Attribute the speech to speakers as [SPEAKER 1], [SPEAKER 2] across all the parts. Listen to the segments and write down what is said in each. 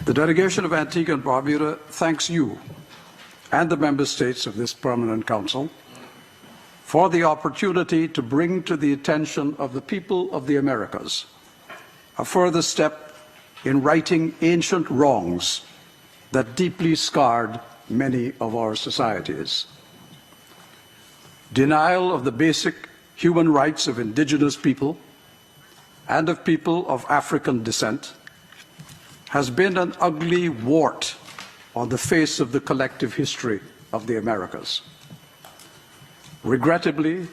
[SPEAKER 1] The delegation of Antigua and Barbuda thanks you and the member states of this Permanent Council for the opportunity to bring to the attention of the people of the Americas a further step in righting ancient wrongs that deeply scarred many of our societies. Denial of the basic human rights of indigenous people and of people of African descent has been an ugly wart on the face of the collective history of the Americas. Regrettably,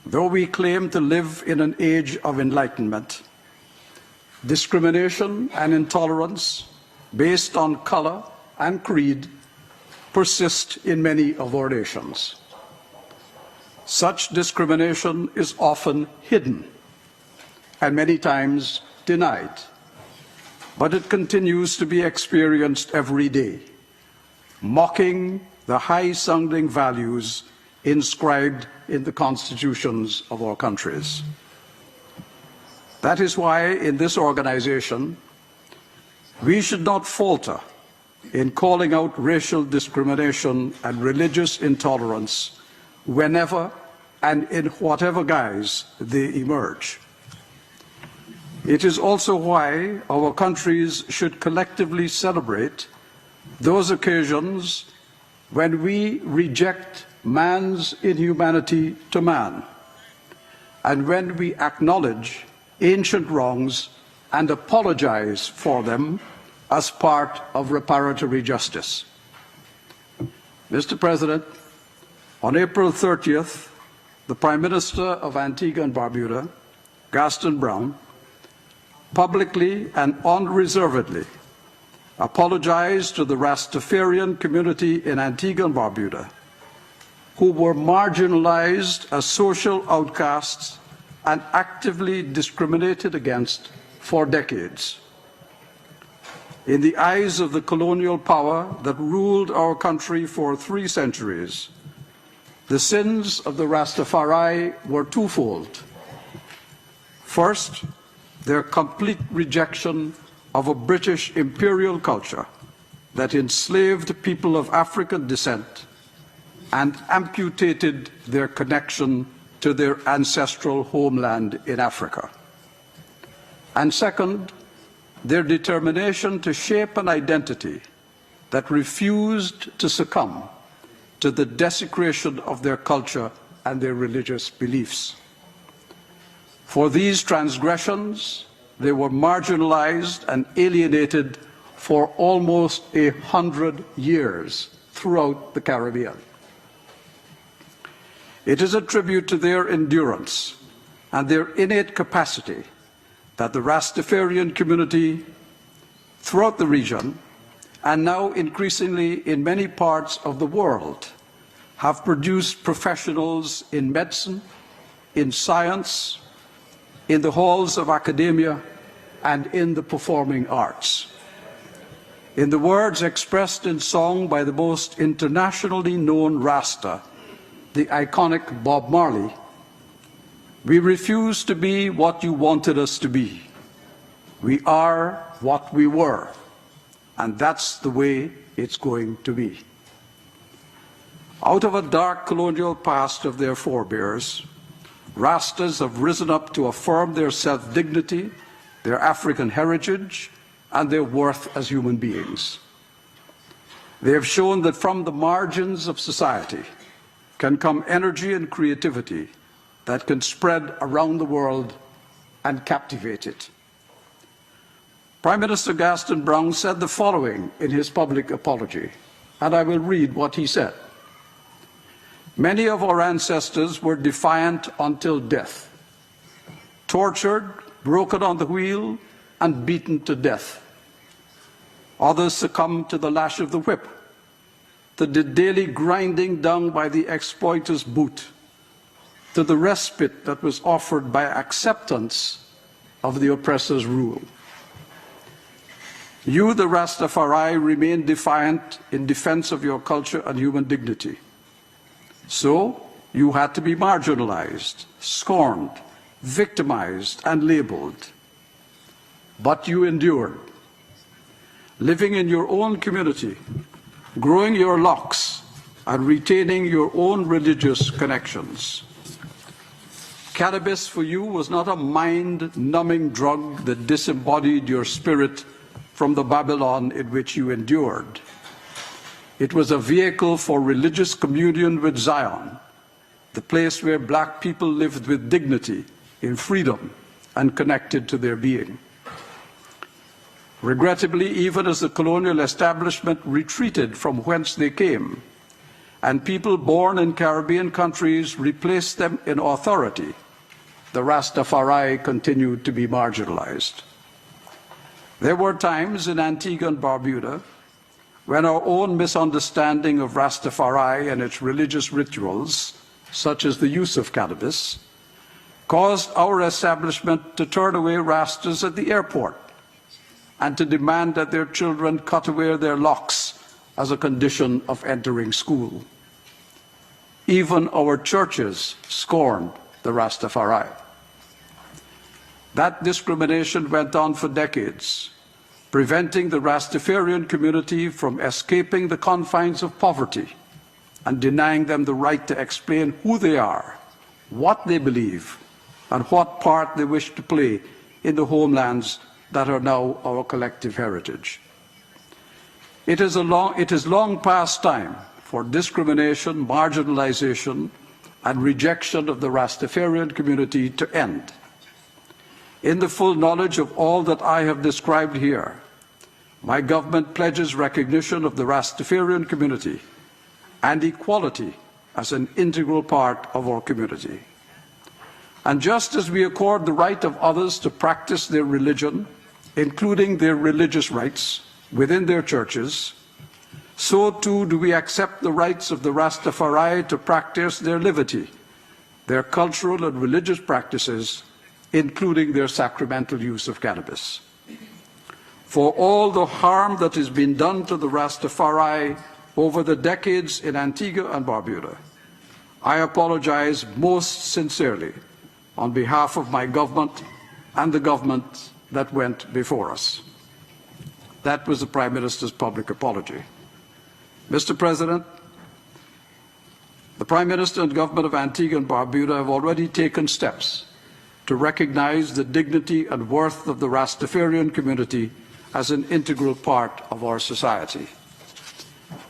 [SPEAKER 1] though we claim to live in an age of enlightenment, discrimination and intolerance based on color and creed persist in many of our nations. Such discrimination is often hidden and many times denied, but it continues to be experienced every day, mocking the high-sounding values inscribed in the constitutions of our countries. That is why in this organization, we should not falter in calling out racial discrimination and religious intolerance whenever and in whatever guise they emerge. It is also why our countries should collectively celebrate those occasions when we reject man's inhumanity to man, and when we acknowledge ancient wrongs and apologize for them as part of reparatory justice. Mr. President, on April 30th, the Prime Minister of Antigua and Barbuda, Gaston Brown, publicly and unreservedly apologized to the Rastafarian community in Antigua and Barbuda, who were marginalized as social outcasts and actively discriminated against for decades. In the eyes of the colonial power that ruled our country for 3 centuries, the sins of the Rastafari were twofold. First, their complete rejection of a British imperial culture that enslaved people of African descent and amputated their connection to their ancestral homeland in Africa. And second, their determination to shape an identity that refused to succumb to the desecration of their culture and their religious beliefs. For these transgressions, they were marginalized and alienated for almost 100 years throughout the Caribbean. It is a tribute to their endurance and their innate capacity that the Rastafarian community throughout the region, and now increasingly in many parts of the world, have produced professionals in medicine, in science, in the halls of academia, and in the performing arts. In the words expressed in song by the most internationally known Rasta, the iconic Bob Marley, we refuse to be what you wanted us to be. We are what we were, and that's the way it's going to be. Out of a dark colonial past of their forebears, Rastas have risen up to affirm their self-dignity, their African heritage, and their worth as human beings. They have shown that from the margins of society can come energy and creativity that can spread around the world and captivate it. Prime Minister Gaston Brown said the following in his public apology, and I will read what he said. Many of our ancestors were defiant until death, tortured, broken on the wheel, and beaten to death. Others succumbed to the lash of the whip, to the daily grinding down by the exploiter's boot, to the respite that was offered by acceptance of the oppressor's rule. You, the Rastafari, remain defiant in defense of your culture and human dignity. So, you had to be marginalized, scorned, victimized, and labeled. But you endured. living in your own community, growing your locks, and retaining your own religious connections. Cannabis for you was not a mind-numbing drug that disembodied your spirit from the Babylon in which you endured. It was a vehicle for religious communion with Zion, the place where black people lived with dignity, in freedom, and connected to their being. Regrettably, even as the colonial establishment retreated from whence they came, and people born in Caribbean countries replaced them in authority, the Rastafari continued to be marginalized. There were times in Antigua and Barbuda when our own misunderstanding of Rastafari and its religious rituals, such as the use of cannabis, caused our establishment to turn away Rastas at the airport and to demand that their children cut away their locks as a condition of entering school. Even our churches scorned the Rastafari. That discrimination went on for decades, preventing the Rastafarian community from escaping the confines of poverty and denying them the right to explain who they are, what they believe, and what part they wish to play in the homelands that are now our collective heritage. It is long past time for discrimination, marginalization, and rejection of the Rastafarian community to end. In the full knowledge of all that I have described here, my government pledges recognition of the Rastafarian community and equality as an integral part of our community. And just as we accord the right of others to practice their religion, including their religious rights within their churches, so too do we accept the rights of the Rastafari to practice their liberty, their cultural and religious practices, including their sacramental use of cannabis. For all the harm that has been done to the Rastafari over the decades in Antigua and Barbuda, I apologize most sincerely on behalf of my government and the government that went before us. That was the Prime Minister's public apology. Mr. President, the Prime Minister and government of Antigua and Barbuda have already taken steps to recognize the dignity and worth of the Rastafarian community as an integral part of our society.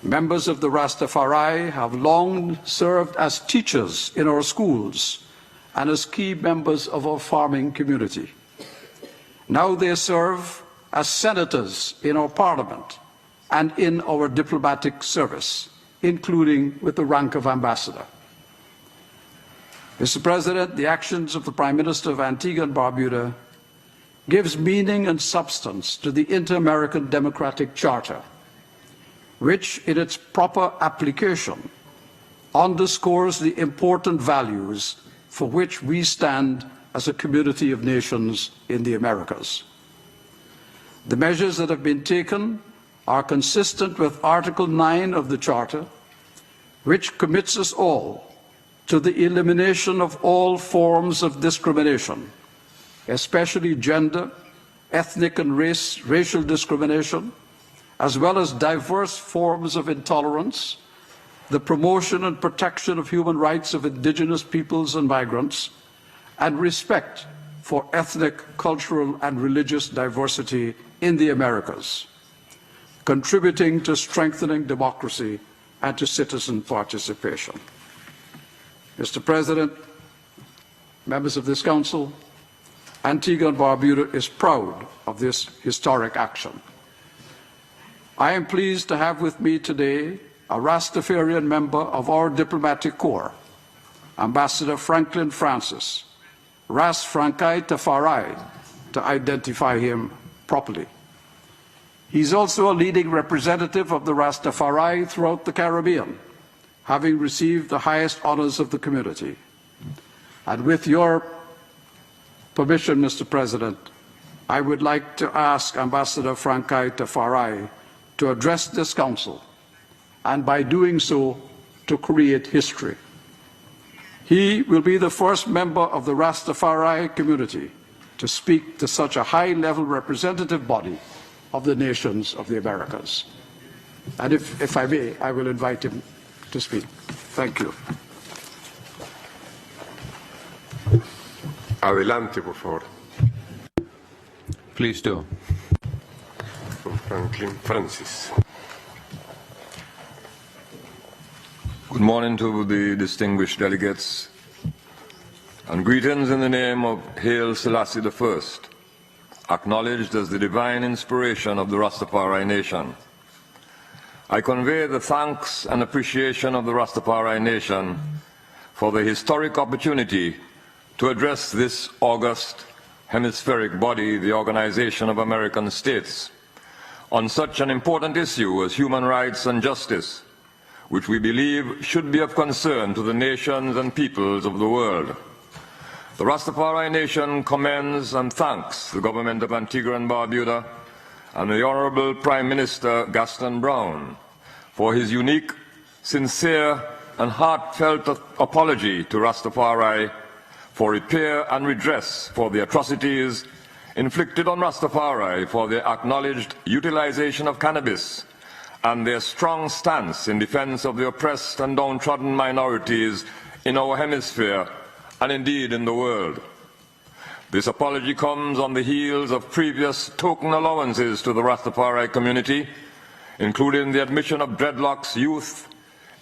[SPEAKER 1] Members of the Rastafari have long served as teachers in our schools and as key members of our farming community. Now they serve as senators in our parliament and in our diplomatic service, including with the rank of ambassador. Mr. President, the actions of the Prime Minister of Antigua and Barbuda gives meaning and substance to the Inter-American Democratic Charter, which in its proper application underscores the important values for which we stand as a community of nations in the Americas. The measures that have been taken are consistent with Article 9 of the Charter, which commits us all to the elimination of all forms of discrimination, especially gender, ethnic and racial discrimination, as well as diverse forms of intolerance, the promotion and protection of human rights of indigenous peoples and migrants, and respect for ethnic, cultural, and religious diversity in the Americas, contributing to strengthening democracy and to citizen participation. Mr. President, members of this Council, Antigua and Barbuda is proud of this historic action. I am pleased to have with me today a Rastafarian member of our diplomatic corps, Ambassador Franklin Francis, Ras Frankai Tafarai, to identify him properly. He's also a leading representative of the Rastafari throughout the Caribbean, having received the highest honors of the community. And with your permission, Mr. President, I would like to ask Ambassador Frankai Tafarai to address this Council, and by doing so, to create history. He will be the first member of the Rastafari community to speak to such a high-level representative body of the nations of the Americas. And if I may, I will invite him to speak. Thank you.
[SPEAKER 2] Adelante, por favor.
[SPEAKER 3] Please do.
[SPEAKER 2] Franklin Francis.
[SPEAKER 4] Good morning to the distinguished delegates, and greetings in the name of Haile Selassie I, acknowledged as the divine inspiration of the Rastafari nation. I convey the thanks and appreciation of the Rastafari nation for the historic opportunity to address this august hemispheric body, the Organization of American States, on such an important issue as human rights and justice, which we believe should be of concern to the nations and peoples of the world. The Rastafari nation commends and thanks the government of Antigua and Barbuda and the Honorable Prime Minister Gaston Brown for his unique, sincere and heartfelt apology to Rastafari for repair and redress for the atrocities inflicted on Rastafari for their acknowledged utilization of cannabis and their strong stance in defense of the oppressed and downtrodden minorities in our hemisphere and indeed in the world. This apology comes on the heels of previous token allowances to the Rastafari community, including the admission of dreadlocks youth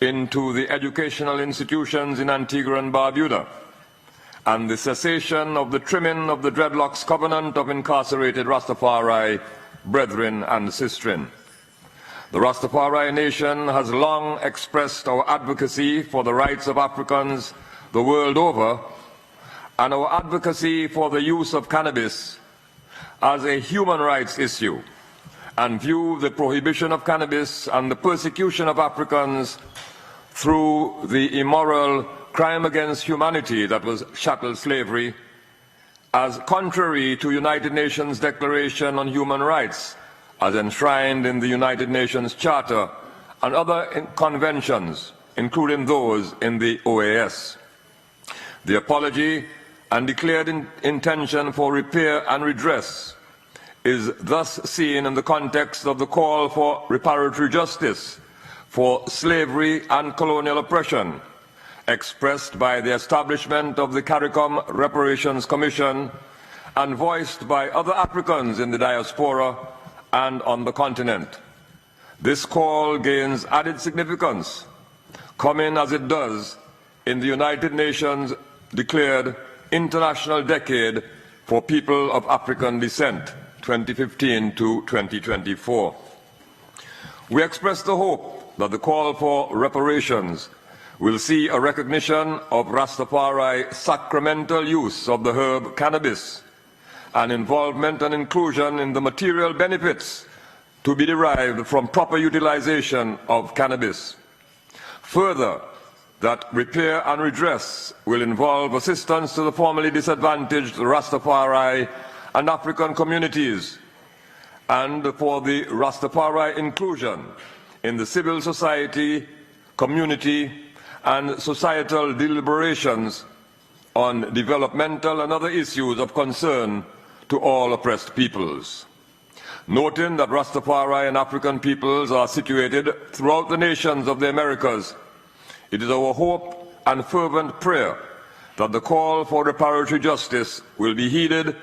[SPEAKER 4] into the educational institutions in Antigua and Barbuda, and the cessation of the trimming of the dreadlocks covenant of incarcerated Rastafari brethren and sistren. The Rastafari nation has long expressed our advocacy for the rights of Africans the world over and our advocacy for the use of cannabis as a human rights issue, and view the prohibition of cannabis and the persecution of Africans through the immoral crime against humanity that was chattel slavery as contrary to United Nations Declaration on Human Rights as enshrined in the United Nations Charter and other conventions, including those in the OAS. The apology and declared intention for repair and redress is thus seen in the context of the call for reparatory justice for slavery and colonial oppression, expressed by the establishment of the CARICOM Reparations Commission and voiced by other Africans in the diaspora and on the continent. This call gains added significance, coming as it does in the United Nations declared International Decade for People of African Descent, 2015 to 2024. We express the hope that the call for reparations will see a recognition of Rastafari sacramental use of the herb cannabis and involvement and inclusion in the material benefits to be derived from proper utilization of cannabis. Further, that repair and redress will involve assistance to the formerly disadvantaged Rastafari and African communities, and for the Rastafari inclusion in the civil society, community, and societal deliberations on developmental and other issues of concern to all oppressed peoples. Noting that Rastafari and African peoples are situated throughout the nations of the Americas, it is our hope and fervent prayer that the call for reparatory justice will be heeded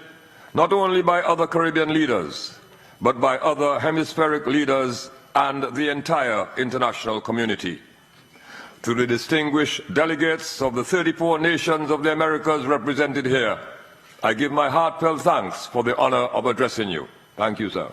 [SPEAKER 4] not only by other Caribbean leaders, but by other hemispheric leaders and the entire international community. To the distinguished delegates of the 34 nations of the Americas represented here, I give my heartfelt thanks for the honor of addressing you. Thank you, sir.